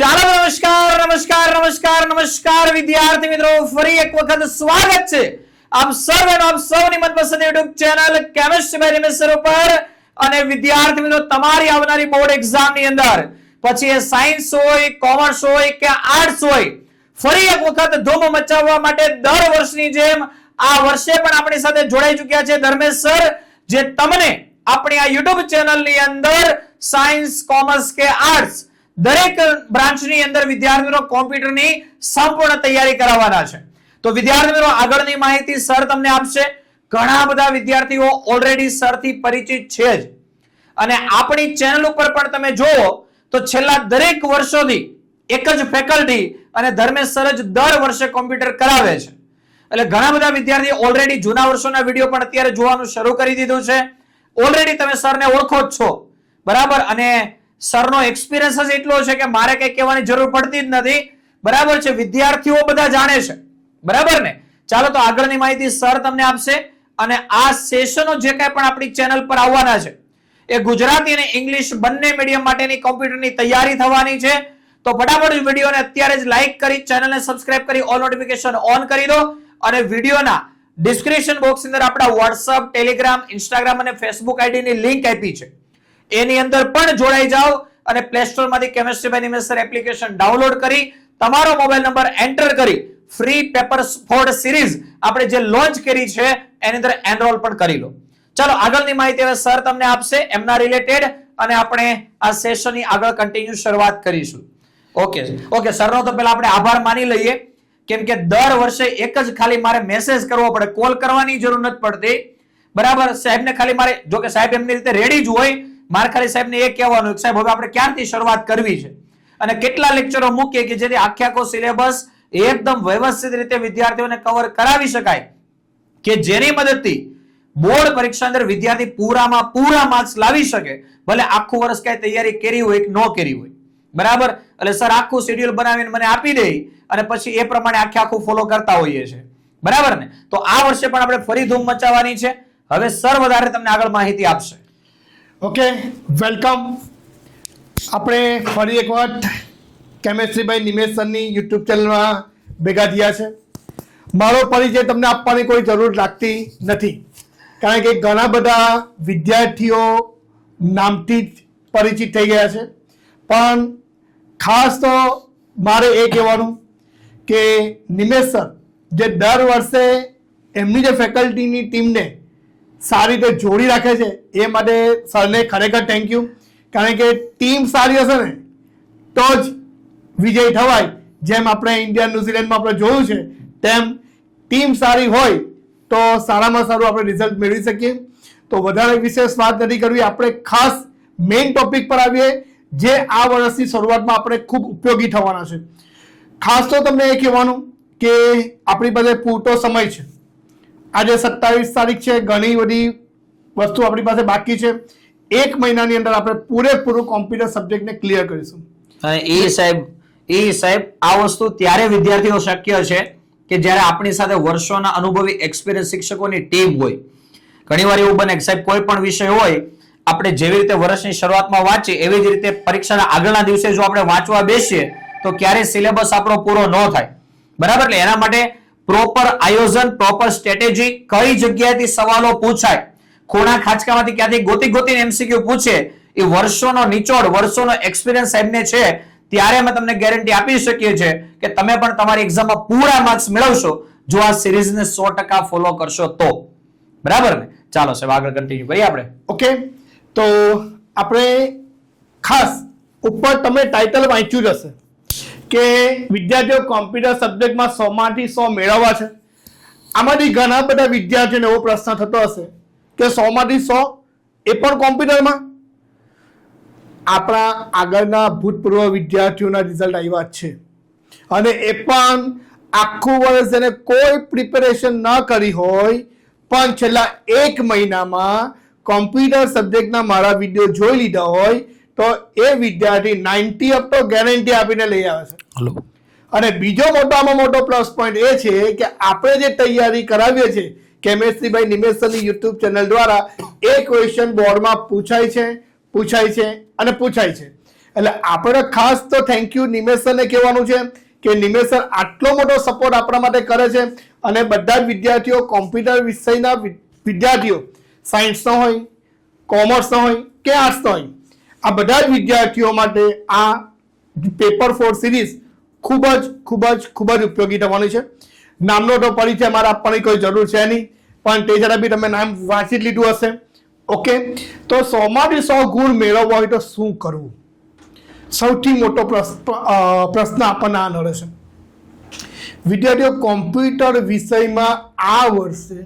ચાલો નમસ્કાર નમસ્કાર નમસ્કાર નમસ્કાર વિદ્યાર્થી મિત્રો, ફરી એક વખત સ્વાગત છે આપ સર્વેનો આપ સૌની મનપસંદ YouTube ચેનલ કેમિસ્ટ્રી બાય નિમેશ સર ઉપર. અને વિદ્યાર્થી મિત્રો, તમારી આવનારી બોર્ડ એક્ઝામ ની અંદર પછી એ સાયન્સ હોય, કોમર્સ હોય કે આર્ટ્સ હોય, ફરી એક વખત ધૂમ મચાવવા માટે દર વર્ષની જેમ આ વર્ષે પણ આપણી સાથે જોડાઈ ચૂક્યા છે ધર્મેશ સર, જે તમને આપણી આ YouTube ચેનલ ની અંદર સાયન્સ, કોમર્સ કે આર્ટ્સ દરેક બ્રાન્ચની અંદર વિદ્યાર્થીઓ કોમ્પ્યુટરની સંપૂર્ણ તૈયારી કરાવવાના છે. તો વિદ્યાર્થીઓ આગળની માહિતી સર તમને આપશે. ઘણા બધા વિદ્યાર્થીઓ ઓલરેડી સરથી પરિચિત છે જ, અને આપણી ચેનલ ઉપર પણ તમે જુઓ તો છેલ્લા દરેક વર્ષોથી એક જ ફેકલ્ટી અને ધર્મેશ સર જ દર વર્ષે કોમ્પ્યુટર કરાવે છે. એટલે ઘણા બધા વિદ્યાર્થીઓ ઓલરેડી જૂના વર્ષોના વિડીયો પણ અત્યારે જોવાનું શરૂ કરી દીધું છે. ઓલરેડી તમે સરને ઓળખો જ છો, બરાબર. અને સરનો એક્સપિરિયન્સ જ એટલો છે કે મારે કઈ કહેવાની જરૂર પડતી જ નથી, બરાબર છે. વિદ્યાર્થીઓ બધા જાણે છે, બરાબર ને. ચાલો તો આગળની માહિતી સર તમને આપશે. અને આ સેશનો જે કઈ પણ આપણી ચેનલ પર આવવાના છે એ ગુજરાતી અને ઇંગ્લિશ બંને મીડિયમ માટેની કોમ્પ્યુટરની તૈયારી થવાની છે. તો ફટાફટ વિડીયોને અત્યારે જ લાઈક કરી, ચેનલને સબસ્ક્રાઇબ કરી, ઓલ નોટિફિકેશન ઓન કરી દો. અને વિડીયોના ડિસ્ક્રિપ્શન બોક્સ અંદર આપણા WhatsApp, Telegram, Instagram અને Facebook આઈડી ની લિંક આપી છે, એની અંદર પણ જોડાઈ જાઓ અને પ્લે સ્ટોર માંથી chemistry by Nimesh sir application download કરી તમારો મોબાઈલ નંબર એન્ટર કરી ફ્રી પેપર ફોર્ડ સિરીઝ આપણે જે લોન્ચ કરી છે એની અંદર એનરોલ પણ કરી લો. ચાલો આગળની માહિતી હવે સર તમને આપશે એમના રિલેટેડ, અને આપણે આ સેશનની આગળ કન્ટિન્યુ શરૂઆત કરીશું. ઓકે સરનો તો પહેલા આપણે આભાર માની લઈએ, કેમ કે દર વર્ષે એક જ ખાલી મારે મેસેજ કરવો પડે, કોલ કરવાની જરૂર નથી પડતી, બરાબર. સાહેબને ખાલી મારે, જો કે સાહેબ એમની રીતે રેડી જ હોય, મારે ખાલી સાહેબને એ કહેવાનું કે સાહેબ હવે આપણે ક્યારથી શરૂઆત કરવી છે અને કેટલા લેક્ચરો મૂકીએ કે જેથી આખો સિલેબસ એકદમ વ્યવસ્થિત રીતે વિદ્યાર્થીઓને કવર કરાવી શકાય, કે જેની મદદથી બોર્ડ પરીક્ષા અંદર વિદ્યાર્થી પૂરામાં પૂરા માર્ક્સ લાવી શકે, ભલે આખું વર્ષ કઈ તૈયારી કરી હોય કે ન કરી હોય, બરાબર. એટલે સર આખું શેડ્યુલ બનાવીને મને આપી દે અને પછી એ પ્રમાણે આખું ફોલો કરતા હોઈએ છે, બરાબર ને. તો આ વર્ષે પણ આપણે ફરી ધૂમ મચાવવાની છે. હવે સર વધારે તમને આગળ માહિતી આપશે. Okay, welcome. આપણે ફરી એક વખત કેમિસ્ટ્રી બાય નિમેશ સરની યુટ્યુબ ચેનલમાં ભેગા થયા છે. મારો પરિચય તમને આપવાની કોઈ જરૂર લાગતી નથી, કારણ કે ઘણા બધા વિદ્યાર્થીઓ નામથી જ પરિચિત થઈ ગયા છે. પણ ખાસ તો મારે એ કહેવાનું કે નિમેશ સર જે દર વર્ષે એમની જે ફેકલ્ટીની ટીમને સારી રીતે જોડી રાખે છે એ માટે સરને ખરેખર થેન્ક યુ. કારણ કે ટીમ સારી હશે ને તો જ વિજય થવાય. જેમ આપણે ઇન્ડિયા ન્યુઝીલેન્ડમાં આપણે જોયું છે તેમ ટીમ સારી હોય તો સારામાં સારું આપણે રિઝલ્ટ મેળવી શકીએ. તો વધારે વિશેષ વાત નથી કરવી, આપણે ખાસ મેઇન ટોપિક પર આવીએ જે આ વર્ષની શરૂઆતમાં આપણે ખૂબ ઉપયોગી થવાના છે. ખાસ તો તમને એ કહેવાનું કે આપણી પાસે પૂરતો સમય છે. આજે 27 તારીખ છે, ઘણી બધી વસ્તુ આપણી પાસે બાકી છે. એક મહિનાની અંદર આપણે પૂરેપૂરું કોમ્પ્યુટર સબ્જેક્ટને ક્લિયર કરીશું. અને સાહેબ આ વસ્તુ ત્યારે વિદ્યાર્થીઓ શક્ય છે કે જ્યારે આપણી સાથે વર્ષોના અનુભવી એક્સપિરિયન્સ શિક્ષકોની ટીમ હોય. ઘણીવાર એવું બને કે સાહેબ કોઈ પણ વિષય હોય, આપણે જેવી રીતે વર્ષની શરૂઆતમાં વાંચીએ એવી જ રીતે પરીક્ષાના આગળના દિવસે જો આપણે વાંચવા બેસીએ તો ક્યારે સિલેબસ આપણો પૂરો ન થાય, બરાબર. એટલે એના માટે પ્રોપર આયોજન, પ્રોપર સ્ટ્રેટેજી, કઈ જગ્યાએથી સવાલો પૂછાય, ખૂણા ખાંચકામાંથી ક્યાંથી ગોતીને એમસીક્યુ પૂછે, એ વર્ષોનો નિચોડ, વર્ષોનો એક્સપિરિયન્સ એમને છે. ત્યારે અમે તમને ગેરંટી આપી શકીએ છીએ કે તમે પણ તમારી એક્ઝામમાં પૂરા માર્ક્સ મેળવશો જો આ સિરીઝને 100% ફોલો કરશો તો, બરાબર ને. ચાલો સાહેબ આગળ કન્ટિન્યુ કરીએ આપણે. ઓકે, તો આપણે ખાસ ઉપર તમે ટાઇટલ વાંચ્યું જ હશે કે વિદ્યાર્થીઓ કોમ્પ્યુટર સબ્જેક્ટમાં 100 માંથી 100 મેળવવા છે. આમાંથી ઘણા બધા વિદ્યાર્થીઓને એવો પ્રશ્ન થતો હશે કે 100 માંથી 100 એ પણ કોમ્પ્યુટરમાં. આપણા આગળના ભૂતપૂર્વ વિદ્યાર્થીઓના રિઝલ્ટ આવ્યા જ છે, અને એ પણ આખું વર્ષ એને કોઈ પ્રિપેરેશન ન કરી હોય પણ છેલ્લા એક મહિનામાં કોમ્પ્યુટર સબ્જેક્ટના મારા વિડીયો જોઈ લીધા હોય તો એ વિદ્યાર્થી 90 અપ તો ગેરંટી આપીને લઈ આવે છે. અને બીજો મોટામાં મોટો પ્લસ પોઈન્ટ એ છે કે આપણે જે તૈયારી કરાવીએ છીએ કેમિસ્ટ્રી બાય નિમેશ સરની યુટ્યુબ ચેનલ દ્વારા, એ ક્વેશ્ચન બોર્ડમાં પૂછાય છે અને પૂછાય છે. એટલે આપણે ખાસ તો થેન્ક યુ નિમેશ સરને કહેવાનું છે કે નિમેશ સર આટલો મોટો સપોર્ટ આપણા માટે કરે છે અને બધા જ વિદ્યાર્થીઓ કોમ્પ્યુટર વિષયના વિદ્યાર્થીઓ સાયન્સનો હોય, કોમર્સનો હોય કે આર્ટ્સનો હોય, આ બધા જ વિદ્યાર્થીઓ માટે આ પેપર 4 સિરીઝ ખૂબ જ ઉપયોગી થવાની છે. નામનો તો પરિચય મારે આપવાની કોઈ જરૂર છે નહીં, પણ તે જરા બી તમે નામ વાંચી જ લીધું હશે. ઓકે, તો 100 માંથી 100 ગુણ મેળવવા હોય તો શું કરવું? સૌથી મોટો પ્રશ્ન આપણને આ નડે છે. વિદ્યાર્થીઓ કોમ્પ્યુટર વિષયમાં આ વર્ષે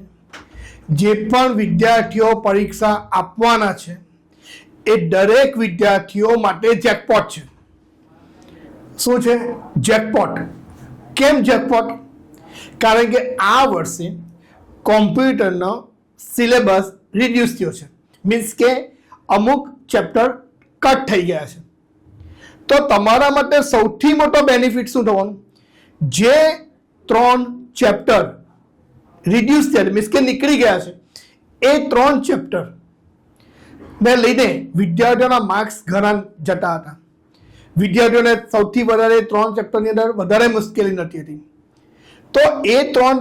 જે પણ વિદ્યાર્થીઓ પરીક્ષા આપવાના છે એ દરેક વિદ્યાર્થીઓ માટે જેકપોટ છે. શું છે? જેકપોટ. કેમ જેકપોટ? કારણ કે આ વર્ષે કોમ્પ્યુટરનો સિલેબસ રિડ્યુસ થયો છે, મીન્સ કે અમુક ચેપ્ટર કટ થઈ ગયા છે. તો તમારા માટે સૌથી મોટો બેનિફિટ શું થવાનું? જે 3 ચેપ્ટર રિડ્યુસ થયા મીન્સ કે નીકળી ગયા છે એ 3 ચેપ્ટર ને લઈને વિદ્યાર્થીઓના માર્ક્સ ઘણા જતા હતા. વિદ્યાર્થીઓને સૌથી વધારે 3 ચેપ્ટરની અંદર વધારે મુશ્કેલી નથી હતી. તો એ 3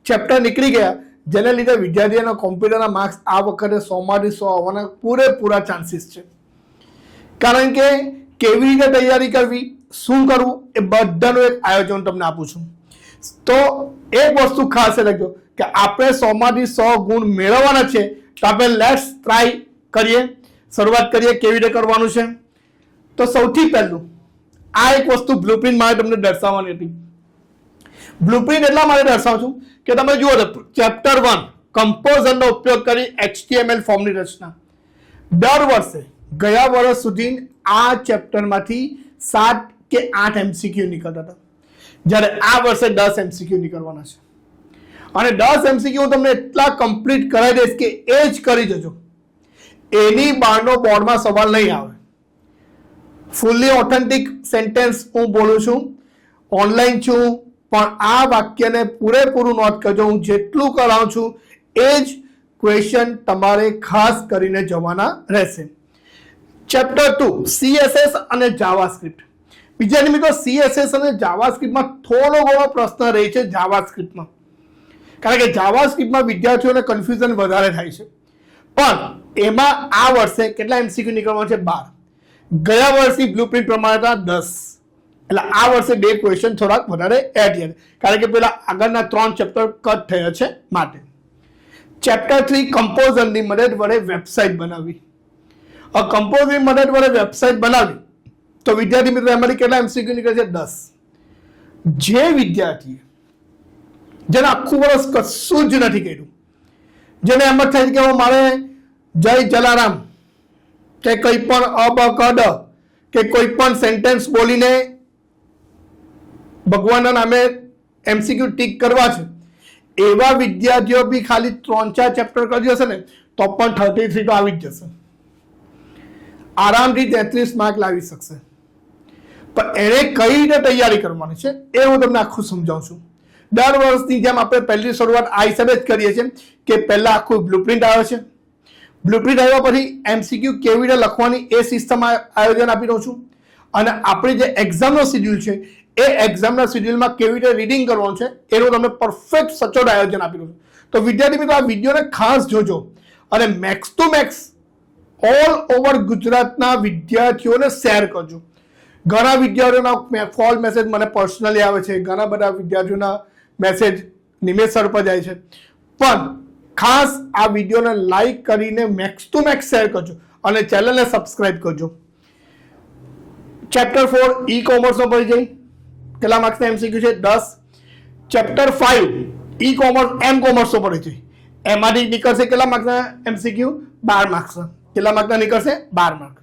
ચેપ્ટર નીકળી ગયા, જેને લીધે વિદ્યાર્થીઓના કોમ્પ્યુટરના માર્ક્સ આ વખતે 100 માંથી 100 આવવાના પૂરેપૂરા ચાન્સીસ છે. કારણ કે કેવી રીતે તૈયારી કરવી, શું કરવું, એ બધાનું એક આયોજન તમને આપું છું. તો એક વસ્તુ ખાસ રાખજો કે આપણે 100 માંથી 100 ગુણ મેળવવાના છે. તો આપણે લેટ્સ ટ્રાય કરીએ, શરૂઆત કરીએ કેવી રીતે કરવાનું છે. તો સૌથી પહેલું આ એક વસ્તુ બ્લુપ્રિન્ટ મારે તમને દર્શાવવાની હતી. બ્લુપ્રિન્ટ એટલા માટે દર્શાવું છું કે તમે જુઓ ચેપ્ટર 1 કમ્પોઝરનો ઉપયોગ કરી HTML ફોર્મની રચના. દર વર્ષે ગયા વર્ષ સુધી આ ચેપ્ટરમાંથી 7 કે 8 MCQ નીકળતા હતા, જ્યારે આ વર્ષે 10 MCQ નીકળવાના છે. અને 10 MCQ હું તમને એટલા કમ્પ્લીટ કરાવી દઈશ કે એ જ કરી જજો. એની બહારનો બોર્ડમાં સવાલ નહીં આવે. ફૂલ્લી ઓથેન્ટિક સેન્ટેન્સ હું બોલું છું, ઓનલાઈન છું, પણ આ વાક્યને પૂરેપૂરું નોટ કરજો. હું જેટલું કરાવું છું એ જ ક્વેશ્ચન તમારે ખાસ કરીને જવાના રહેશે. ચેપ્ટર 2 CSS અને જાવાસ્ક્રિપ્ટ. બીજા મિત્રો CSS અને જાવાસ્ક્રિપ્ટમાં થોડો ઘણો પ્રશ્ન રહે છે જાવાસ્ક્રિપ્ટમાં, કારણ કે જાવાસ્ક્રિપ્ટમાં વિદ્યાર્થીઓને કન્ફ્યુઝન વધારે થાય છે. પણ એમાં આ વર્ષે કેટલા MCQ નીકળવાના છે? 12. ગયા વર્ષની બ્લુપ્રિન્ટ પ્રમાણે હતા 10. એટલે આ વર્ષે 2 ક્વેશ્ચન થોડાક વધારે એડ થયા, કારણ કે પેલા આગળના 3 ચેપ્ટર કટ થયા છે માટે. ચેપ્ટર 3 કમ્પોઝરની મદદ વડે વેબસાઇટ બનાવવી. કમ્પોઝરની મદદ વડે વેબસાઇટ બનાવી તો વિદ્યાર્થી મિત્રો એમાંથી કેટલા MCQ નીકળે છે? 10. જે વિદ્યાર્થીએ જેને આખું વર્ષ કશું જ નથી કર્યું, જેને એમ જ થાય કે મારે જય જલારામ કે કંઈ પણ અબકડ કે કોઈ પણ સેન્ટેન્સ બોલીને ભગવાનના નામે MCQ ટીક કરવા છે, એવા વિદ્યાર્થીઓ બી ખાલી 3-4 ચેપ્ટર કરી જશે ને તો પણ 33 તો આવી જ જશે. આરામથી 33 માર્ક લાવી શકશે. પણ એને કઈ રીતે તૈયારી કરવાની છે એ હું તમને આખું સમજાવું છું. દર વર્ષની જેમ આપણે પહેલી શરૂઆત આ હિસાબે જ કરીએ છીએ કે પહેલા આખું બ્લુપ્રિન્ટ આવે છે. બ્લુપ્રિન્ટ આવ્યા પછી MCQ કેવી રીતે લખવાની એ સિસ્ટમ આયોજન આપી દઉં છું. અને આપણી જે એક્ઝામનો શેડ્યુલ છે એ એક્ઝામના શેડ્યુલમાં કેવી રીતે રીડિંગ કરવાનું છે એનું તમને પરફેક્ટ સચોટ આયોજન આપી દઉં છું. તો વિદ્યાર્થી મિત્રો આ વિડીયોને ખાસ જોજો અને max to max all over ગુજરાતના વિદ્યાર્થીઓને શેર કરજો. ઘણા વિદ્યાર્થીઓના કોલ મેસેજ મને પર્સનલી આવે છે, ઘણા બધા વિદ્યાર્થીઓના મેસેજ નિમેશ સર પર જાય છે. પણ ખાસ આ વિડીયોને લાઈક કરીને મેક્સ ટુ મેક્સ શેર કરજો અને ચેનલને સબસ્ક્રાઇબ કરજો. ચેપ્ટર 4 ઈ કોમર્સનો પરિચય, કેટલા માર્ક્સના MCQ છે? 10. ચેપ્ટર 5 ઈ કોમર્સ એમ કોમર્સનો પરિચય, એમાંથી નીકળશે કેટલા માર્ક્સના MCQ? 12 માર્ક્સના. કેટલા માર્ક્સના નીકળશે? 12 માર્ક.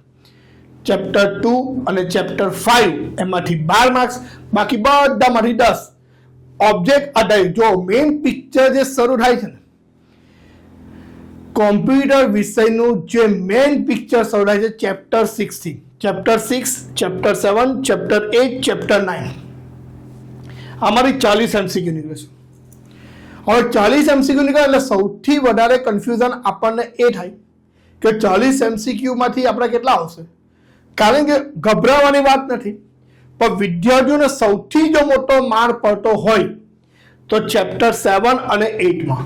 ચેપ્ટર 2 અને ચેપ્ટર 5 એમાંથી 12 માર્ક્સ, બાકી બધામાંથી 10. ઓબ્જેક્ટ આધારિત જો મેઇન પિક્ચર જે શરૂ થાય છે ને, કોમ્પ્યુટર વિષયનું જે મેઇન પિક્ચર શરૂ થાય છે ચેપ્ટર 6 થી. ચેપ્ટર 6, ચેપ્ટર 7, ચેપ્ટર 8, ચેપ્ટર 9, આમાંથી 40 MCQ નીકળે છે. હવે 40 MCQ નીકળે એટલે સૌથી વધારે કન્ફ્યુઝન આપણને એ થાય કે 40 MCQ માંથી આપણે કેટલા આવશે? કારણ કે ગભરાવાની વાત નથી, પણ વિદ્યાર્થીઓને સૌથી જો મોટો માર પડતો હોય તો ચેપ્ટર 7 અને 8માં.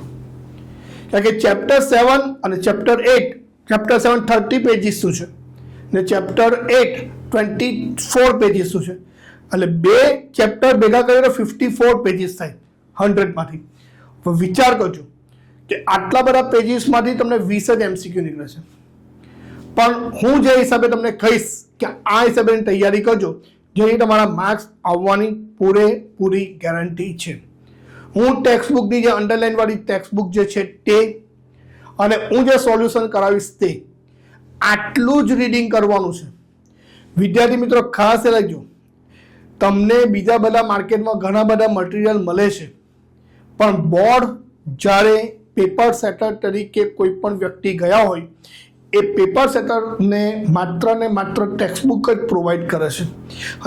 કારણ કે ચેપ્ટર 7 અને ચેપ્ટર 8, ચેપ્ટર 7 30 પેજીસ શું છે ને ચેપ્ટર 8 24 પેજીસ શું છે, એટલે બે ચેપ્ટર ભેગા કરીને 54 પેજીસ થાય 100માંથી. વિચાર કરજો કે આટલા બધા પેજીસમાંથી તમને 20 જ MCQ નીકળે છે. પણ હું જે હિસાબે તમને કહીશ કે આ હિસાબે તૈયારી કરજો, જેની તમારા માર્ક્સ આવવાની પૂરેપૂરી ગેરંટી છે. હું ટેક્સ્ટ બુકની જે અંડરલાઇન વાળી ટેક્સ્ટ બુક જે છે તે અને હું જે સોલ્યુશન કરાવીશ તે આટલું જ રીડિંગ કરવાનું છે. વિદ્યાર્થી મિત્રો ખાસ એ લખજો, તમને બીજા બધા માર્કેટમાં ઘણા બધા મટીરિયલ મળે છે, પણ બોર્ડ જ્યારે પેપર સેટર તરીકે કોઈ પણ વ્યક્તિ ગયા હોય એ પેપર સેટરને માત્ર ને માત્ર ટેક્સ્ટ બુક જ પ્રોવાઈડ કરે છે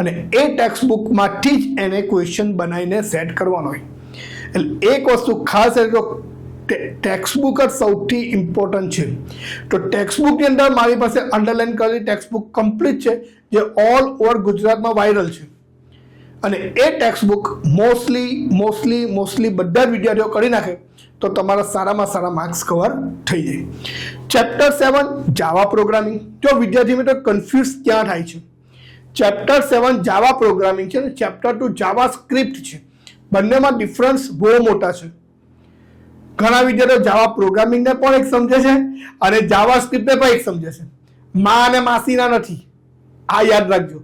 અને એ ટેક્સ્ટ બુકમાંથી જ એને ક્વેશ્ચન બનાવીને સેટ કરવાનો હોય. એટલે એક વસ્તુ ખાસ ટેક્સ્ટ બુક જ સૌથી ઇમ્પોર્ટન્ટ છે. તો ટેક્સ્ટ બુકની અંદર મારી પાસે અંડરલાઇન કરેલી ટેક્સ્ટ બુક કમ્પ્લીટ છે, જે ઓલ ઓવર ગુજરાતમાં વાયરલ છે. અને એ ટેક્સ્ટ બુક મોસ્ટલી બધા જ વિદ્યાર્થીઓ કરી નાખે તો તમારા સારામાં સારા માર્ક્સ કવર થઈ જાય. ચેપ્ટર 7 જાવા પ્રોગ્રામિંગ. જો વિદ્યાર્થી મિત્રો કન્ફ્યુઝ ક્યાં થાય છે, ચેપ્ટર 7 જાવા પ્રોગ્રામિંગ છે ને ચેપ્ટર 2 જાવા સ્ક્રિપ્ટ છે. બંનેમાં ડિફરન્સ બહુ મોટા છે. ઘણા વિદ્યાર્થીઓ જાવા પ્રોગ્રામિંગને પણ એક સમજે છે અને જાવા સ્ક્રિપ્ટને પણ એક સમજે છે. મા અને માસીના નથી, આ યાદ રાખજો.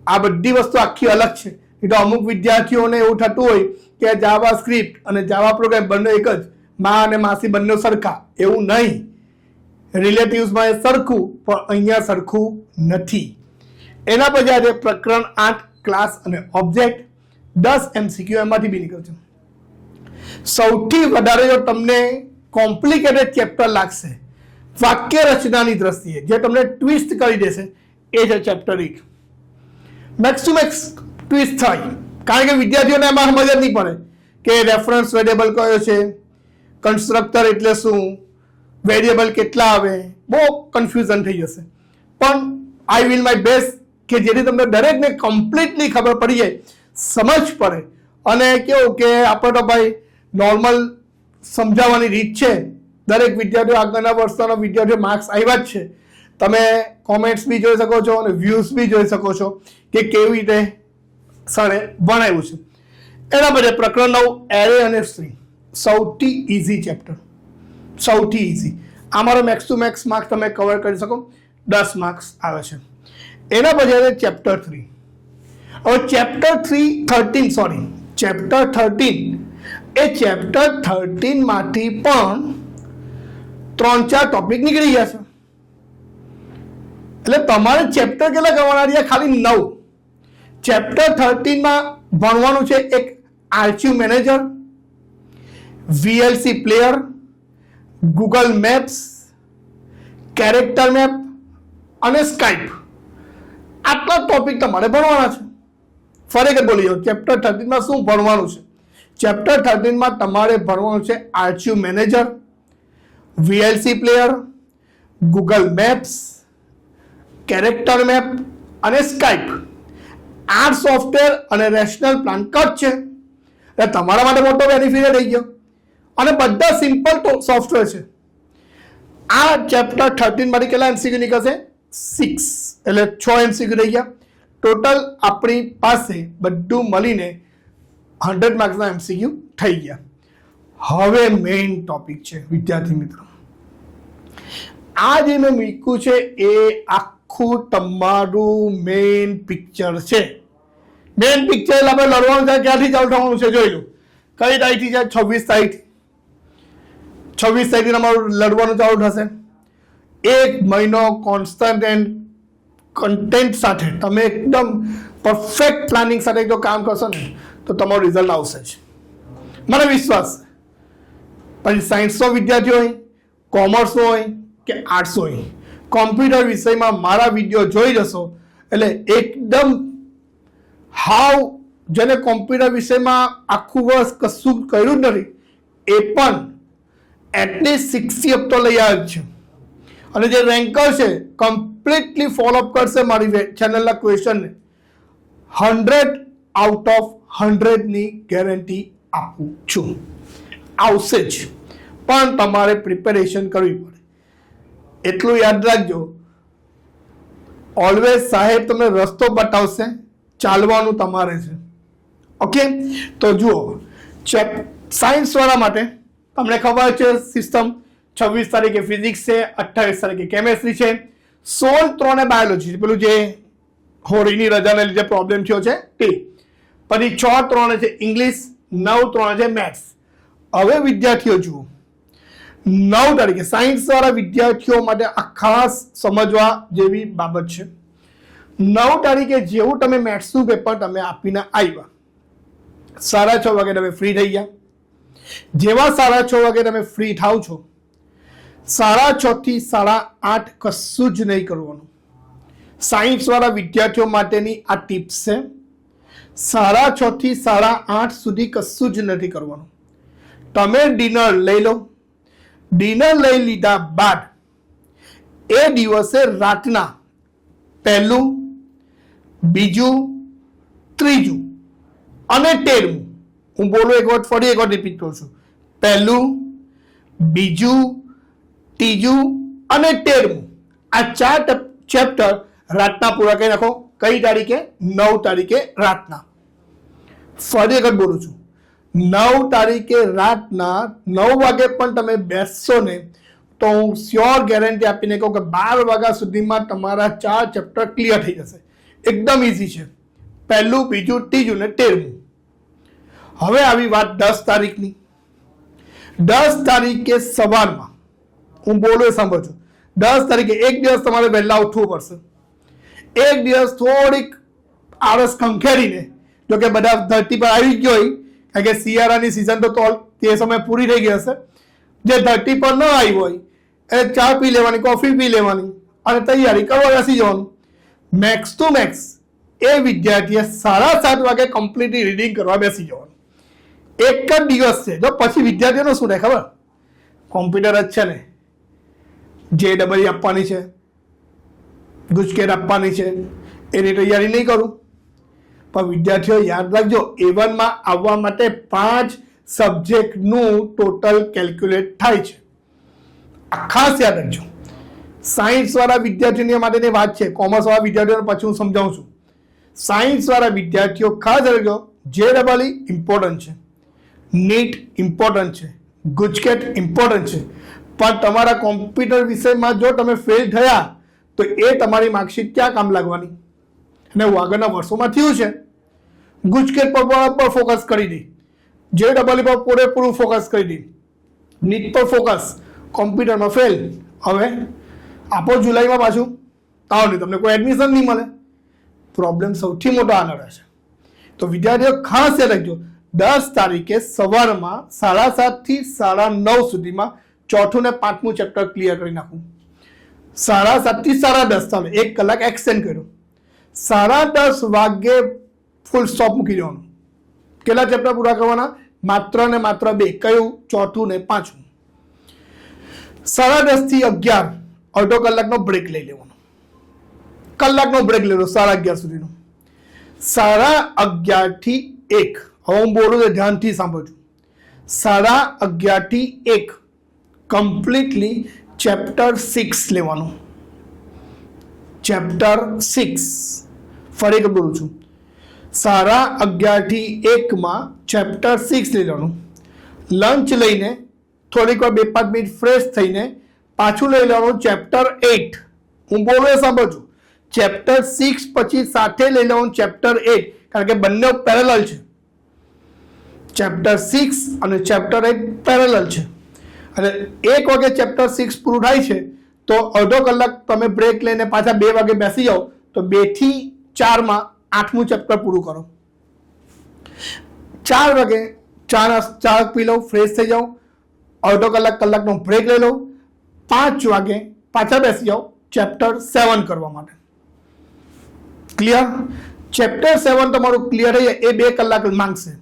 આ બધી વસ્તુ આખી અલગ છે. તો અમુક વિદ્યાર્થીઓને એવું થતું હોય કે જાવા સ્ક્રિપ્ટ અને જાવા પ્રોગ્રામ બંને એક જ, મા અને માસી બંને સરખા. એવું નહીં, રિલેટિવ્સમાં એ સરખું, પણ અહીંયા સરખું નથી. એના પછી આજે પ્રકરણ 8 ક્લાસ અને ઓબ્જેક્ટ 10 MCQ એમાંથી બી નીકળશે. સૌથી વધારે જો તમને કોમ્પ્લિકેટેડ ચેપ્ટર લાગશે વાક્ય રચનાની દ્રષ્ટિએ, જે તમને ટ્વિસ્ટ કરી દેશે, એ છે chapter 8. Max to max twist થાય, કારણ કે વિદ્યાર્થીઓને એમાં સમજ જ નહીં પડે કે રેફરન્સ વેરિયેબલ કયો છે, કન્સ્ટ્રક્ટર એટલે શું, વેરિયેબલ કેટલા આવે, બહુ કન્ફ્યુઝન થઈ જશે. પણ આઈ વિલ માય બેસ્ટ કે જેથી તમને દરેકને કમ્પ્લીટલી ખબર પડી જાય, સમજ પડે. અને કેવું કે આપણે તો ભાઈ નોર્મલ સમજાવવાની રીત છે. દરેક વિદ્યાર્થીઓ આગળના વર્ષના વિદ્યાર્થીઓ માર્ક્સ આવ્યા જ છે. તમે કોમેન્ટ્સ બી જોઈ શકો છો અને વ્યૂઝ બી જોઈ શકો છો કે કેવી રીતે સરે ભણાવ્યું છે. એના પછી પ્રકરણ 9 એરે અને સ્ટ્રિંગ. સૌથી ઇઝી ચેપ્ટર, સૌથી ઇઝી. અમારો મેક્સ ટુ મેક્સ માર્ક્સ તમે કવર કરી શકો, 10 માર્ક્સ આવે છે. એના પછી આવે ચેપ્ટર 3. હવે ચેપ્ટર 13 એ ચેપ્ટર 13 માંથી પણ 3-4 ટોપિક નીકળી ગયા છે. એટલે તમારે ચેપ્ટર કેટલા કરવાના રહ્યા? ખાલી 9. ચેપ્ટર 13માં ભણવાનું છે એક archive manager, VLC player, Google maps, character map અને સ્કાઇપ. આટલા ટોપિક તમારે ભણવાના છે. ફરી એક બોલી જાઓ, ચેપ્ટર 13માં શું ભણવાનું છે? ચેપ્ટર 13માં તમારે ભણવાનું છે archive manager, VLC player, Google maps, character map અને સ્કાઇપ. 8 સોફ્ટવેર અને રેશનલ પ્લાન કટ છે. એટલે તમારા માટે મોટો બેનિફિટ થઈ ગયો. અને બધા સિમ્પલ સોફ્ટવેર છે. આ ચેપ્ટર 13 માંથી કેટલા MCQ નીકળશે? 6. એટલે 6 MCQ થઈ ગયા. ટોટલ આપણી પાસે બધું મળીને 100 માર્ક્સના MCQ થઈ ગયા. હવે મેઇન ટોપિક છે વિદ્યાર્થી મિત્રો. આ જે મેં મૂક્યું છે એ આખું તમારું મેઇન પિક્ચર છે. મેઇન પિક્ચર એટલે આપણે લડવાનું છે ક્યાંથી ચાલુ થવાનું છે જોઈ લો. કઈ તારીખથી છે? 26 તારીખ. 26 તારીખથી તમારું લડવાનું ચાલુ થશે. 1 મહિનો કોન્સ્ટન્ટ એન્ડ કન્ટેન્ટ સાથે તમે એકદમ પરફેક્ટ પ્લાનિંગ સાથે જો કામ કરશો ને તો તમારું રિઝલ્ટ આવશે જ, મને વિશ્વાસ. પછી સાયન્સનો વિદ્યાર્થી હોય, કોમર્સનો હોય કે આર્ટ્સ હોય, કોમ્પ્યુટર વિષયમાં મારા વિડીયો જોઈ જશો એટલે એકદમ જેને કોમ્પ્યુટર વિષયમાં આખું વર્ષ કશું કર્યું જ નથી એ પણ એટલીસ્ટ 60 હપ્તો લઈ આવે છે. અને જે રેન્કર છે કમ્પ્લીટલી ફોલોઅપ કરશે મારી ચેનલના ક્વેશ્ચનને 100 આઉટ ઓફ 100 ની ગેરંટી આપું છું. આવશે જ, પણ તમારે પ્રિપેરેશન કરવી પડે. એટલું યાદ રાખજો, ઓલવેઝ સાહેબ તમને રસ્તો બતાવશે, ચાલવાનું તમારે છે. ઓકે, તો જુઓ, સાયન્સ વાળા માટે તમને ખબર છે સિસ્ટમ 26 તારીખે ફિઝિક્સ છે, 28 તારીખે કેમેસ્ટ્રી છે, 16/3 બાયોલોજી, પેલું જે હોળીની રજાને લીધે પ્રોબ્લેમ થયો છે તે, પછી 6/3 છે ઇંગ્લિશ, 9/3 છે મેથ્સ. હવે વિદ્યાર્થીઓ જુઓ, 9 તારીખે સાયન્સ વાળા વિદ્યાર્થીઓ માટે આ ખાસ સમજવા જેવી બાબત છે. 9 તારીખે જેવું તમે મેથ્સનું પેપર તમે આપીને આવ્યા, 6:30 વાગે તમે ફ્રી થઈ ગયા. જેવા 6:30 વાગે તમે ફ્રી થાવ છો, 6:30 થી 8:30 કશું જ નહીં કરવાનું. સાયન્સ વાળા વિદ્યાર્થીઓ માટેની આ ટિપ્સ છે. 6:30 થી 8:30 સુધી કશું જ નથી કરવાનું. તમે ડિનર લઈ લો. ડિનર લઈ લીધા બાદ એ દિવસે રાતના 1, 2, 3 અને 13, હું બોલું એક વખત, ફરી એક વખત રિપીટ કરું છું, 1, 2, 3 અને 13, આ 4 ચેપ્ટર રાતના પૂરા કરી નાખો. કઈ તારીખે? 9 તારીખે રાતના. ફરી એક વખત બોલું છું, 9 તારીખે રાતના 9 વાગે પણ તમે બેસશો ને તો હું શ્યોર ગેરંટી આપીને કહું કે 12 વાગ્યા સુધીમાં તમારા 4 ચેપ્ટર ક્લિયર થઈ જશે. એકદમ ઇઝી છે. 1, 2, 3 ને 13. હવે આવી વાત 10 તારીખની. 10 તારીખે સવારમાં, હું બોલું એ સાંભળજો, 10 તારીખે એક દિવસ તમારે વહેલા ઉઠવું પડશે. એક દિવસ થોડીક આળસ ખંખેરીને, જો કે બધા ધરતી પર આવી ગયો હોય, કારણ કે શિયાળાની સિઝન તો તે સમય પૂરી થઈ ગઈ હશે. જે ધરતી પર ન આવી હોય એ ચા પી લેવાની, કોફી પી લેવાની અને તૈયારી કરવા બેસી જવાનું. મેક્સ ટુ મેક્સ એ વિદ્યાર્થીએ 7:30 વાગે કમ્પ્લીટલી રીડિંગ કરવા બેસી જવાનું. એક જ દિવસ છે. જો પછી વિદ્યાર્થીઓનું શું થાય ખબર? કોમ્પ્યુટર જ છે ને, JEE આપવાની છે, ગુજકેટ આપવાની છે, એની તૈયારી નહીં કરું. પણ વિદ્યાર્થીઓ યાદ રાખજો, A1 માં આવવા માટે 5 સબ્જેક્ટનું ટોટલ કેલ્ક્યુલેટ થાય છે. આ ખાસ યાદ રાખજો. સાયન્સ વાળા વિદ્યાર્થીઓ માટેની વાત છે, કોમર્સ વાળા વિદ્યાર્થીઓને પછી હું સમજાવું છું. સાયન્સ વાળા વિદ્યાર્થીઓ ખાસ રાખજો, JEE ઇમ્પોર્ટન્ટ છે, નીટ ઇમ્પોર્ટન્ટ છે, ગુજકેટ ઇમ્પોર્ટન્ટ છે. પણ તમારા કોમ્પ્યુટર વિષયમાં જો તમે ફેલ થયા તો એ તમારી માર્કશીટ ક્યાં કામ લાગવાની? અને આગળના વર્ષોમાં થયું છે. ગુજકેટ પર ફોકસ કરી દી, JEE પર પૂરેપૂરું ફોકસ કરી દી, નીટ પર ફોકસ, કોમ્પ્યુટરમાં ફેલ. હવે આપો જુલાઈમાં પાછું આવો નહીં, તમને કોઈ એડમિશન નહીં મળે. પ્રોબ્લેમ સૌથી મોટો આનો રહેશે. તો વિદ્યાર્થીઓ ખાસ યાદ રાખજો, 10 તારીખે સવારમાં 7:30 થી 9:30 સુધીમાં 4થું ને 5મું ચેપ્ટર ક્લિયર કરી નાખું. 7:30 થી 10:30, ચાલો 1 કલાક એક્સટેન્ડ કર્યો. 10:30 વાગે ફૂલ સ્ટોપ મૂકી દેવાનું. કેટલા ચેપ્ટર પૂરા કરવાના? માત્ર ને માત્ર 2. કયું? 4થું ને 5મું. 10:30 થી 11 અડધો કલાકનો બ્રેક લઈ લેવાનો. કલાકનો બ્રેક લઈ લો 11:30 સુધીનો. 11:30 થી 1, હવે હું બોલું તો ધ્યાનથી સાંભળજો. 11:30 થી 1 કમ્પ્લીટલી ચેપ્ટર 6 લેવાનું. ચેપ્ટર 6 ફરી એક બોલું છું, 11:30 થી 1 માં ચેપ્ટર 6 લઈ લેવાનું. લંચ લઈને થોડીક વાર 2-5 મિનિટ ફ્રેશ થઈને પાછું લઈ લેવાનું ચેપ્ટર 8. હું બોલું એ સાંભળજો, ચેપ્ટર 6 પછી સાથે લઈ લેવાનું ચેપ્ટર 8, કારણ કે બંને પેરેલલ છે. ચેપ્ટર 6 અને ચેપ્ટર 8 પેરેલલ છે. અને 1 વાગે ચેપ્ટર 6 પૂરું થાય છે તો અડધો કલાક તમે બ્રેક લઈને પાછા 2 વાગે બેસી જાઓ તો 2 થી 4 માં 8મું ચેપ્ટર પૂરું કરો. 4 વાગે ચા પી લો, ફ્રેશ થઈ જાઓ, અડધો કલાકનો બ્રેક લઈ લો, 5 વાગે પાછા બેસી જાઓ ચેપ્ટર 7 કરવા માટે. ક્લિયર? ચેપ્ટર 7 તમારું ક્લિયર થઈ જાય એ 2 કલાક માંગશે.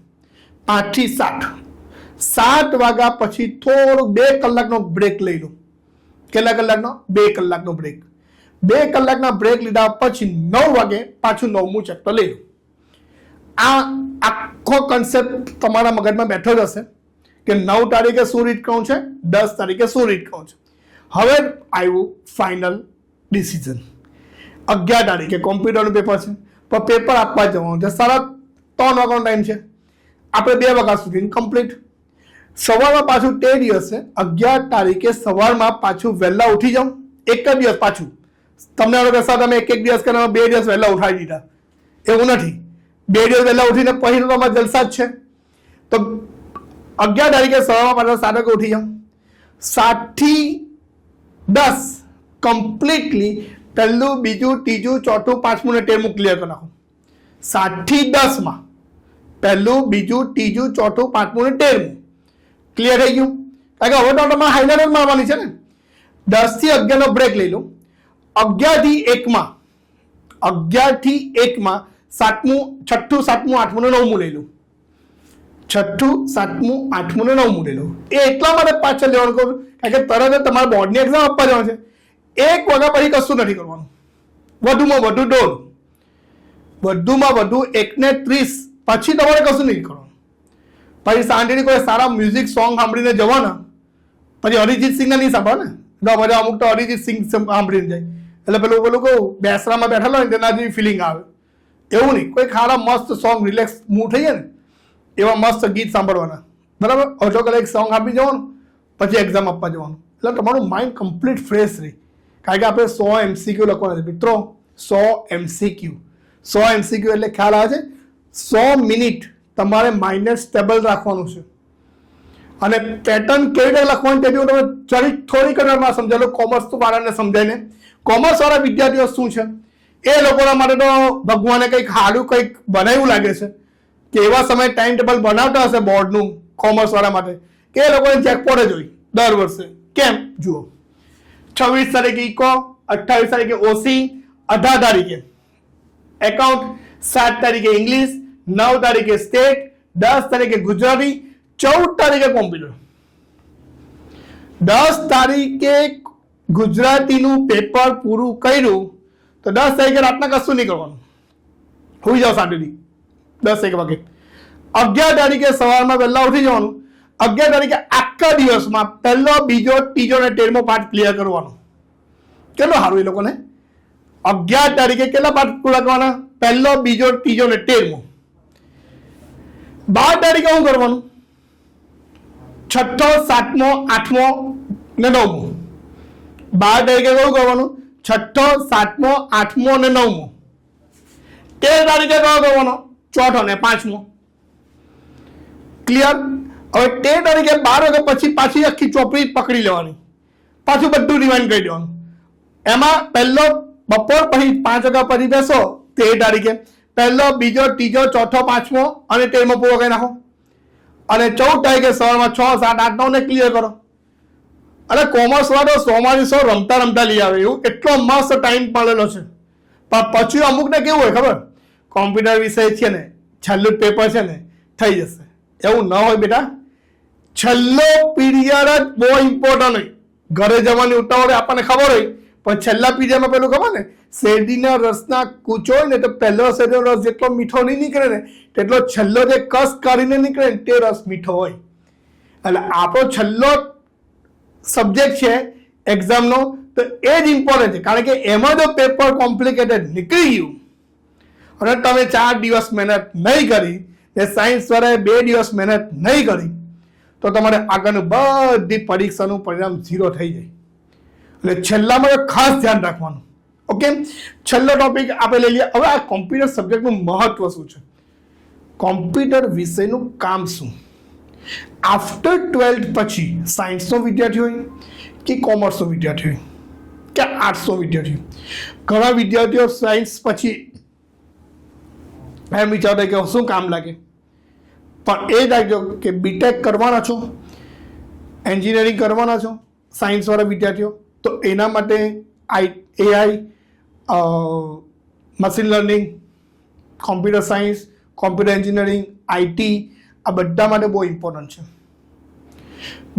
5 થી 7, 7 વાગ્યા પછી થોડું 2 કલાકનો બ્રેક લઈ લો. કેટલા કલાકનો? 2 કલાકનો બ્રેક. 2 કલાકના બ્રેક લીધા પછી 9 વાગે પાછું 9મું ચેપ્ટર લઈ લો. આ આખો કન્સેપ્ટ તમારા મગજમાં બેઠો જ હશે કે 9 તારીખે શું રીડ કરવું છે, 10 તારીખે શું રીડ કરવું છે. હવે આવ્યું ફાઇનલ ડિસિઝન. 11 તારીખે કોમ્પ્યુટરનું પેપર છે, પણ પેપર આપવા જવાનું છે. 3:30 વાગ્યાનો ટાઈમ છે, આપણે 2 વાગ્યા સુધી કમ્પ્લીટ. સવારમાં પાછું તે દિવસે 11 તારીખે સવારમાં પાછું વહેલા ઉઠી જાઉં. એક જ દિવસ પાછું તમને તમે એક દિવસ કરીને 2 દિવસ વહેલા ઉઠાડી દીધા, એવું નથી. 2 દિવસ વહેલા ઉઠીને પછી તો તમારે જલસા જ છે. તો 11 તારીખે સવારમાં પાછા 7 વાગે ઉઠી જાઉં. 7 થી 10 કમ્પ્લીટલી પહેલું, બીજું, ત્રીજું, ચોથું, 5મું ને 13મું ક્લિયર કરી નાખો. 7 થી 10 પહેલું, બીજું, ત્રીજું, ચોથું, 5મું ને 13મું ક્લિયર થઈ ગયું. કારણ કે હવે તો તમારે હાઇલાઇટર મારવાની છે ને. 10 થી 11નો બ્રેક લઈ લો. 11 થી 1 11 થી 1 7મું, 6ઠું, 7મું, 8મું ને 9મું લઈ લો. 6ઠું, 7મું, 8મું ને 9મું લઈ લો. એ એટલા માટે પાછળ લેવાનું કહું કારણ કે તરત જ તમારે બોર્ડની એક્ઝામ આપવા જવાનું છે. 1 વાગ્યા પછી કશું નથી કરવાનું. વધુમાં વધુ 1:30, વધુમાં વધુ 1:30 પછી તમારે કશું નહીં કરવાનું. પછી શાંતિથી કોઈ સારા મ્યુઝિક સોંગ સાંભળીને જવાના. પછી અરિજીત સિંગને નહીં સાંભળો ને, બધા અમુક તો અરિજીત સિંગ સાંભળીને જાય એટલે પેલું કહું બેસરામાં બેઠેલો હોય ને તેના જેવી ફિલિંગ આવે. એવું નહીં, કોઈ ખારા મસ્ત સોંગ રિલેક્સ મૂવ થઈ જાય ને એવા મસ્ત ગીત સાંભળવાના. બરાબર, અડધો કલાક સોંગ આપી જવાનું, પછી એક્ઝામ આપવા જવાનું. એટલે તમારું માઇન્ડ કમ્પ્લીટ ફ્રેશ રહે. કારણ કે આપણે 100 MCQ લખવાના છે મિત્રો. 100 MCQ, 100 MCQ એટલે ખ્યાલ આવે છે 100 મિનિટ તમારે માઇન્ડને સ્ટેબલ રાખવાનું છે. અને પેટર્ન કેવી રીતે લખવાની તે બી હું તમે થોડી કલાકમાં સમજાવેલો. કોમર્સ વાળાને સમજાવીને કોમર્સ વાળા વિદ્યાર્થીઓ શું છે એ લોકોના માટે તો ભગવાને કંઈક સારું કંઈક બનાવ્યું લાગે છે કે એવા સમયે ટાઈમ ટેબલ બનાવતા હશે બોર્ડનું કોમર્સ વાળા માટે કે એ લોકોને જેકપોટ જ હોય દર વર્ષે. કેમ જુઓ, 26 તારીખે ઇકો, 28 તારીખે ઓસી, 18 તારીખે એકાઉન્ટ, 7 તારીખે ઇંગ્લિશ, 9 તારીખે સ્ટેટ, 10 તારીખે ગુજરાતી, 14 તારીખે કોમ્પ્યુટર. 10 તારીખે ગુજરાતીનું પેપર પૂરું કર્યું તો 10 તારીખે રાતના કશું નહીં કરવાનું, હોઈ જાઓ શાંતિથી 10 વાગે. 11 તારીખે સવારમાં વહેલા ઉઠી જવાનું. 11 તારીખે આખા દિવસમાં પહેલો, બીજો, ત્રીજો ને 13મો પાઠ ક્લિયર કરવાનો. કેટલો સારું એ લોકોને. 11 તારીખે કેટલા પાઠ પૂરા કરવાના? પહેલો, બીજો, ત્રીજો ને 13મો. 12 તારીખે શું કરવાનું? 6ઠ્ઠો, 7મો, 8મો ને 9મો. 12 તારીખે શું કરવાનું? 6ઠ્ઠો, 7મો, 8મો ને 9મો. 13 તારીખે કયો કરવાનો? 4થો ને 5મો. ક્લિયર? હવે 13 તારીખે 12 વાગ્યા પછી પાછી આખી ચોપડી પકડી લેવાની, પાછું બધું રિવાઇન્ડ કરી દેવાનું. એમાં પહેલો બપોર પછી 5 વાગ્યા પછી બેસો 13 તારીખે પહેલો, બીજો, ત્રીજો, ચોથો, 5મો અને 13મો પૂરો કરી નાખો. અને 14 તારીખે સવારમાં 6, 7, 8, 9 ને ક્લિયર કરો. અને કોમર્સ વાળો 100 રમતા રમતા લઈ આવે એવું એટલો મસ્ત ટાઈમ મળેલો છે. પણ પછી અમુકને કેવું હોય ખબર, કોમ્પ્યુટર વિષય છે ને છેલ્લું પેપર છે ને થઈ જશે, એવું ન હોય બેટા. છેલ્લો પીરિયડ જ બહુ ઇમ્પોર્ટન્ટ હોય. ઘરે જવાની ઉતાવળ આપણને ખબર હોય, પણ છેલ્લા પીરિયડમાં પેલું ખબર ને શેરડીના રસના કૂચો હોય ને તો પહેલો શેરડીનો રસ જેટલો મીઠો નહીં નીકળે ને તેટલો છેલ્લો જે કસ કરીને નીકળે ને તે રસ મીઠો હોય. એટલે આપણો છેલ્લો સબ્જેક્ટ છે એક્ઝામનો તો એ જ ઇમ્પોર્ટન્ટ છે. કારણ કે એમાં જો પેપર કોમ્પ્લિકેટેડ નીકળી ગયું અને તમે 4 દિવસ મહેનત નહીં કરી ને સાયન્સ વાળાએ 2 દિવસ મહેનત નહીં કરી તો તમારે આગળનું બધી પરીક્ષાનું પરિણામ 0 થઈ જાય. એટલે છેલ્લામાં ખાસ ધ્યાન રાખવાનું. ઓકે, છેલ્લો ટોપિક આપણે લઈ લઈએ. હવે આ કોમ્પ્યુટર સબ્જેક્ટનું મહત્વ શું છે, કોમ્પ્યુટર વિષયનું કામ શું. આફ્ટર 12th પછી સાયન્સનો વિદ્યાર્થી હોય કે કોમર્સનો વિદ્યાર્થી હોય કે આર્ટ્સનો વિદ્યાર્થી હોય, ઘણા વિદ્યાર્થીઓ સાયન્સ પછી એમ વિચારતા કે શું કામ લાગે. પણ એ રાખજો કે બીટેક કરવાના છો, એન્જિનિયરિંગ કરવાના છો સાયન્સવાળા વિદ્યાર્થીઓ, તો એના માટે AI, machine learning, computer science, computer engineering, IT આ બધા માટે બહુ ઇમ્પોર્ટન્ટ છે.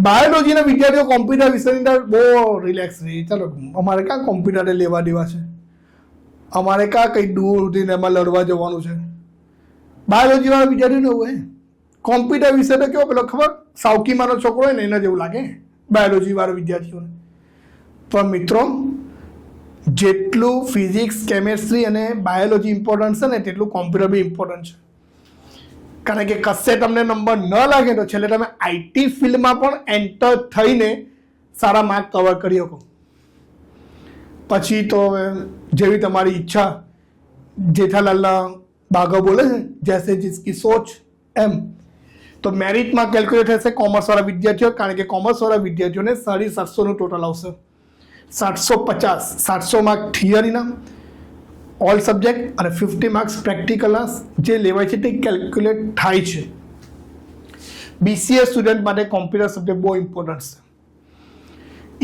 બાયોલોજીના વિદ્યાર્થીઓ કોમ્પ્યુટર વિષયની અંદર બહુ રિલેક્સ રહી. ચાલો અમારે ક્યાં કોમ્પ્યુટરે લેવા દેવા છે, અમારે ક્યાં કંઈ દૂર ઉઠીને એમાં લડવા જવાનું છે. બાયોલોજીવાળા વિદ્યાર્થીઓને એવું હે કોમ્પ્યુટર વિશે તો કેવો પેલો ખબર સાવકીમાંનો છોકરો હોય ને એના જેવું લાગે બાયોલોજીવાળા વિદ્યાર્થીઓને. પણ મિત્રો જેટલું ફિઝિક્સ, કેમેસ્ટ્રી અને બાયોલોજી ઇમ્પોર્ટન્ટ છે ને તેટલું કોમ્પ્યુટર બી ઇમ્પોર્ટન્ટ છે. કારણ કે કશે તમને નંબર ન લાગે તો છેલ્લે તમે આઈટી ફિલ્ડમાં પણ એન્ટર થઈને સારા માર્ક કવર કરી શકો. પછી તો જેવી તમારી ઈચ્છા, જેઠાલાલના બાઘો બોલે છે જૈસે જિસકી સોચ એમ. તો મેરિટમાં કેલ્ક્યુલેટ થશે કોમર્સવાળા વિદ્યાર્થીઓ, કારણ કે કોમર્સવાળા વિદ્યાર્થીઓને 750નું ટોટલ આવશે. 750, 700 માર્ક થિયરીના ઓલ સબ્જેક્ટ અને 50 માર્ક્સ પ્રેક્ટિકલના જે લેવાય છે તે કેલ્ક્યુલેટ થાય છે. બીસીએ સ્ટુડન્ટ માટે કોમ્પ્યુટર સબ્જેક્ટ બહુ ઇમ્પોર્ટન્ટ છે.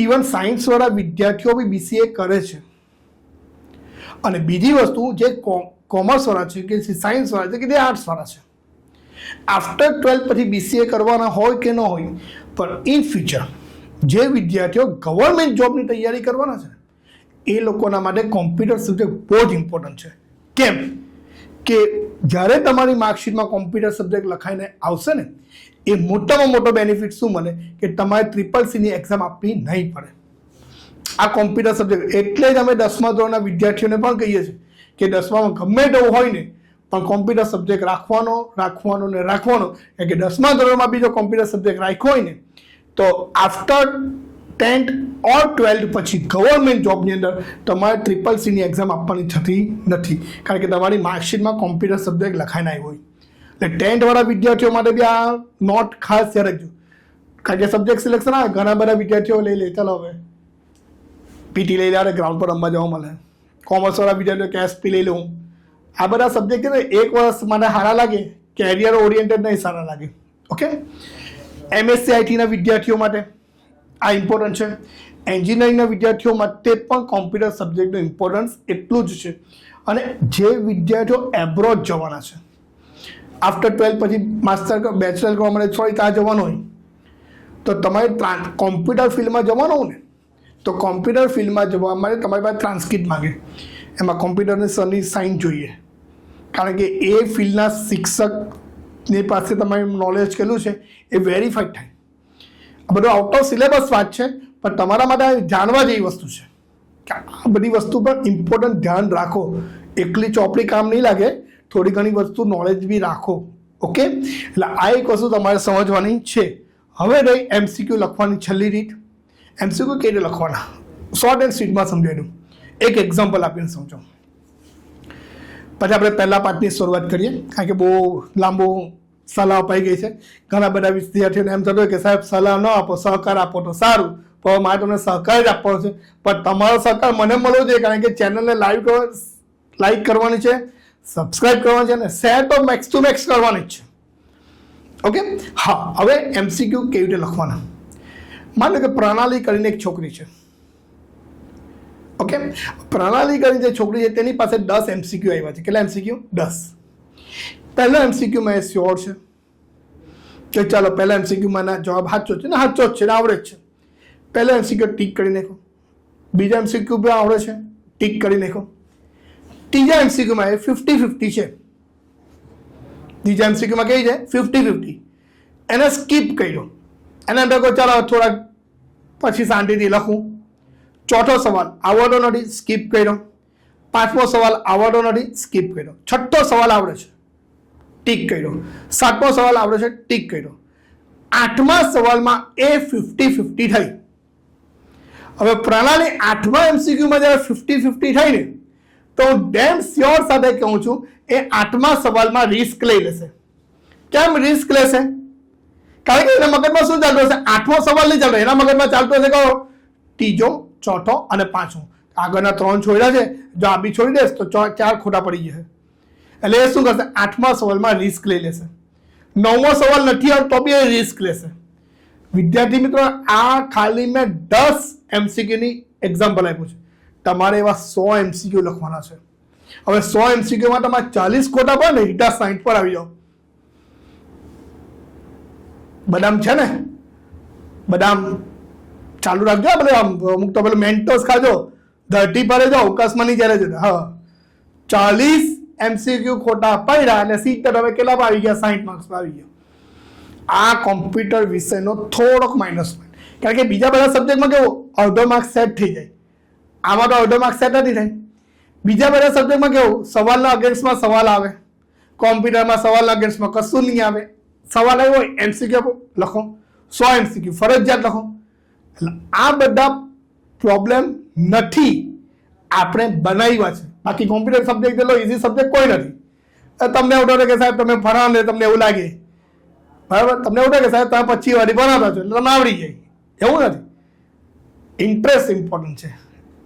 ઇવન સાયન્સવાળા વિદ્યાર્થીઓ બી બીસીએ કરે છે. અને બીજી વસ્તુ જે કોમર્સવાળા છે કે સાયન્સવાળા છે કે જે આર્ટ્સવાળા છે, આફ્ટર 12 પછી બીસીએ કરવાના હોય કે ન હોય, પણ ઇન ફ્યુચર જે વિદ્યાર્થીઓ ગવર્મેન્ટ જોબની તૈયારી કરવાના છે એ લોકોના માટે કોમ્પ્યુટર સબ્જેક્ટ બહુ જ ઇમ્પોર્ટન્ટ છે. કેમ કે જ્યારે તમારી માર્કશીટમાં કોમ્પ્યુટર સબ્જેક્ટ લખાઈને આવશે ને એ મોટામાં મોટો બેનિફિટ શું મળે કે તમારે CCCની એક્ઝામ આપવી નહીં પડે. આ કોમ્પ્યુટર સબ્જેક્ટ એટલે જ અમે 10મા ધોરણના વિદ્યાર્થીઓને પણ કહીએ છીએ કે 10મામાં ગમે તેવું હોય ને પણ કોમ્પ્યુટર સબ્જેક્ટ રાખવાનો ને રાખવાનો. કે 10મા ધોરણમાં બી જો કોમ્પ્યુટર સબ્જેક્ટ રાખ્યો હોય ને તો આફ્ટર 10th ઓર 12th પછી ગવર્મેન્ટ જોબની અંદર તમારે CCCની એક્ઝામ આપવાની થતી નથી, કારણ કે તમારી માર્કશીટમાં કોમ્પ્યુટર સબ્જેક્ટ લખાઈને આવ્યો હોય. એટલે 10th વાળા વિદ્યાર્થીઓ માટે બી આ નોટ ખાસ યાદ રાખજો, કારણ કે સબ્જેક્ટ સિલેક્શન આવે ઘણા બધા વિદ્યાર્થીઓ લઈ લે ચાલો હવે પીટી લઈ લે, ગ્રાઉન્ડ પર રમવા જવા મળે. કોમર્સવાળા વિદ્યાર્થીઓ કેએસપી લઈ લઉં. આ બધા સબ્જેક્ટ છે ને 1 વર્ષ માટે સારા લાગે, કેરિયર ઓરિએન્ટેડ નહીં સારા લાગે. ઓકે, એમએસસી આઈટીના વિદ્યાર્થીઓ માટે આ ઇમ્પોર્ટન્ટ છે. એન્જિનિયરિંગના વિદ્યાર્થીઓ માટે પણ કોમ્પ્યુટર સબ્જેક્ટનું ઇમ્પોર્ટન્સ એટલું જ છે. અને જે વિદ્યાર્થીઓ એબ્રોડ જવાના છે આફ્ટર 12 પછી માસ્ટર બેચલર કરવા માટે સોરી ત્યાં જવાનું હોય તો તમારે કોમ્પ્યુટર ફિલ્ડમાં જવાનું હોય ને તો કોમ્પ્યુટર ફિલ્ડમાં જવા માટે તમારી પાસે ટ્રાન્સક્રિપ્ટ માગે. એમાં કોમ્પ્યુટરની સરની સાઇન જોઈએ, કારણ કે એ ફિલ્ડના શિક્ષકની પાસે તમારું નોલેજ કેટલું છે એ વેરીફાઈડ થાય. આ બધું આઉટ ઓફ સિલેબસ વાત છે, પણ તમારા માટે જાણવા જેવી વસ્તુ છે કે આ બધી વસ્તુ પર ઇમ્પોર્ટન્ટ ધ્યાન રાખો. એકલી ચોપડી કામ નહીં લાગે, થોડી ઘણી વસ્તુ નોલેજ બી રાખો. ઓકે, એટલે આ એક વસ્તુ તમારે સમજવાની છે. હવે રહી MCQ લખવાની છેલ્લી રીત. MCQ કેવી રીતે લખવાના શોર્ટ એન્ડ સ્વીટમાં સમજાવી દઉં, એક એક્ઝામ્પલ આપીને સમજો. પછી આપણે પહેલા પાઠની શરૂઆત કરીએ, કારણ કે બહુ લાંબો સલાહ અપાઈ ગઈ છે. ઘણા બધા વિદ્યાર્થીઓને એમ થતું હોય કે સાહેબ સલાહ ન આપો, સહકાર આપો તો સારું, પણ મારે તમને સહકાર જ આપવાનો છે. પણ તમારો સહકાર મને મળવો જોઈએ, કારણ કે ચેનલને લાઈક કરવાની છે, સબસ્ક્રાઇબ કરવાની છે અને શેર તો મેક્સ ટુ મેક્સ કરવાની જ છે. ઓકે, હા, હવે MCQ કેવી રીતે લખવાના. માનો કે પ્રણાલી કરીને એક છોકરી છે. ઓકે, પ્રણાલી કરીને જે છોકરી છે તેની પાસે 10 MCQ આવ્યા છે. કેટલા MCQ? 10. પહેલા MCQમાં એ શ્યોર છે કે ચાલો પહેલા MCQમાં જવાબ સાચો છે ને, સાચો જ છે ને, આવડે જ છે. પહેલા MCQ ટીક કરી નાખો. બીજા MCQ પણ આવડે છે, ટીક કરી નાખો. ત્રીજા MCQમાં એ 50-50 છે. ત્રીજા MCQમાં કેવી છે? 50-50. એને સ્કીપ કર્યો, એના અંદર કોઈ ચાલો થોડાક પછી શાંતિથી લખું. ચોથો સવાલ આવડતો નથી, સ્કીપ કર્યો. પાંચમો સવાલ આવડતો નથી, સ્કીપ કર્યો. છઠ્ઠો સવાલ આવડે છે, ટીક કર્યો. સાતમો સવાલ આવડે છે, ટીક કર્યો. આઠમા સવાલમાં એ 50-50 થઈ. હવે પ્રણાલી 8મા MCQમાં જ્યારે 50-50 થઈ ને તો હું ડેમ શ્યોર સાથે કહું છું એ 8મા સવાલમાં રિસ્ક લઈ લેશે. કેમ રિસ્ક લેશે? કારણ કે એના મગજમાં શું ચાલતું હશે? 8મો સવાલ નહીં ચાલતો, એના મગજમાં ચાલતો હશે કહો ત્રીજો, ચોથો અને પાંચમો. આગળના 3 છોડ્યા છે, જો આ બી છોડી દેશ તો 4 ખોટા પડી જશે. એટલે એ શું કરશે? 8મા સવાલમાં રિસ્ક લઈ લેશે. 9મો સવાલ નથી આવતો તો બી એ રિસ્ક લેશે. વિદ્યાર્થી મિત્રો, આ ખાલી મેં 10 MCQની એક્ઝામ્પલ આપ્યું છે. તમારે એવા 100 MCQ લખવાના છે. હવે 100 MCQમાં તમારે 40 ખોટા પડે ને, ઈટા 60 પર આવી જાઓ. બદામ છે ને, બદામ ચાલુ રાખજો, ભલે અમુક તો પેલું મેન્ટોસ ખાજો, ધરતી પર જો અવકાશમાં નહીં જ્યારે જતા. હા, 40 MCQ ખોટા પડ્યા અને 70 હવે કેટલામાં આવી ગયા? 60 માર્ક્સમાં આવી ગયા. આ કોમ્પ્યુટર વિષયનો થોડોક માઇનસ પોઈન્ટ, કારણ કે બીજા બધા સબ્જેક્ટમાં કેવું અડધો માર્ક્સ સેટ થઈ જાય, આમાં તો અડધો માર્ક્સ સેટ નથી થાય. બીજા બધા સબ્જેક્ટમાં કેવું સવાલના અગેન્સ્ટમાં સવાલ આવે, કોમ્પ્યુટરમાં સવાલના અગેન્સ્ટમાં કશું નહીં આવે. સવાલ આવ્યો હોય MCQ લખો, 100 MCQ ફરજિયાત લખો. એટલે આ બધા પ્રોબ્લેમ નથી, આપણે બનાવ્યા છે. બાકી કોમ્પ્યુટર સબ્જેક્ટ જેટલો ઇઝી સબ્જેક્ટ કોઈ નથી. તમને એવું થાય કે સાહેબ તમે ભણાવો ને તમને એવું લાગે, બરાબર, તમને એવું થાય કે સાહેબ તમે 25 વાળી ભણાવતા છો એટલે તમે આવડી જાય, એવું નથી. ઇન્ટરેસ્ટ ઇમ્પોર્ટન્ટ છે.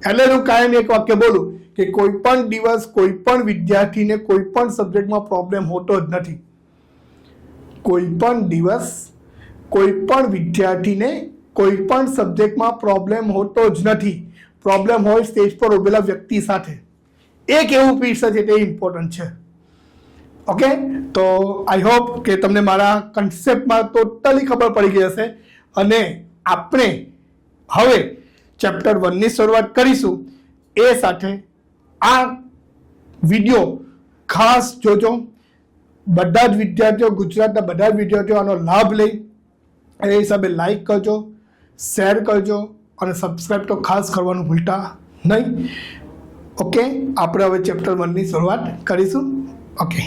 એટલે હું કાયમ એક વાક્ય બોલું કે કોઈ પણ દિવસ કોઈ પણ વિદ્યાર્થીને કોઈ પણ સબ્જેક્ટમાં પ્રોબ્લેમ હોતો જ નથી. કોઈ પણ દિવસ કોઈ પણ વિદ્યાર્થીને કોઈ પણ સબ્જેક્ટમાં પ્રોબ્લેમ હોતો જ નથી. પ્રોબ્લેમ હોય સ્ટેજ પર ઉભેલા વ્યક્તિ સાથે. એક એવું પીસ છે તે ઇમ્પોર્ટન્ટ છે. ઓકે, તો આઈ હોપ કે તમને મારા કન્સેપ્ટમાં ટોટલી ખબર પડી ગઈ હશે. અને આપણે હવે ચેપ્ટર 1ની શરૂઆત કરીશું. એ સાથે આ વિડીયો ખાસ જોજો. બધા જ વિદ્યાર્થીઓ, ગુજરાતના બધા જ વિદ્યાર્થીઓ આનો લાભ લે એ હિસાબે લાઈક કરજો, શેર કરજો અને સબસ્ક્રાઈબ તો ખાસ કરવાનું ભૂલતા નહીં. ઓકે, આપણે હવે ચેપ્ટર 1ની શરૂઆત કરીશું. ઓકે.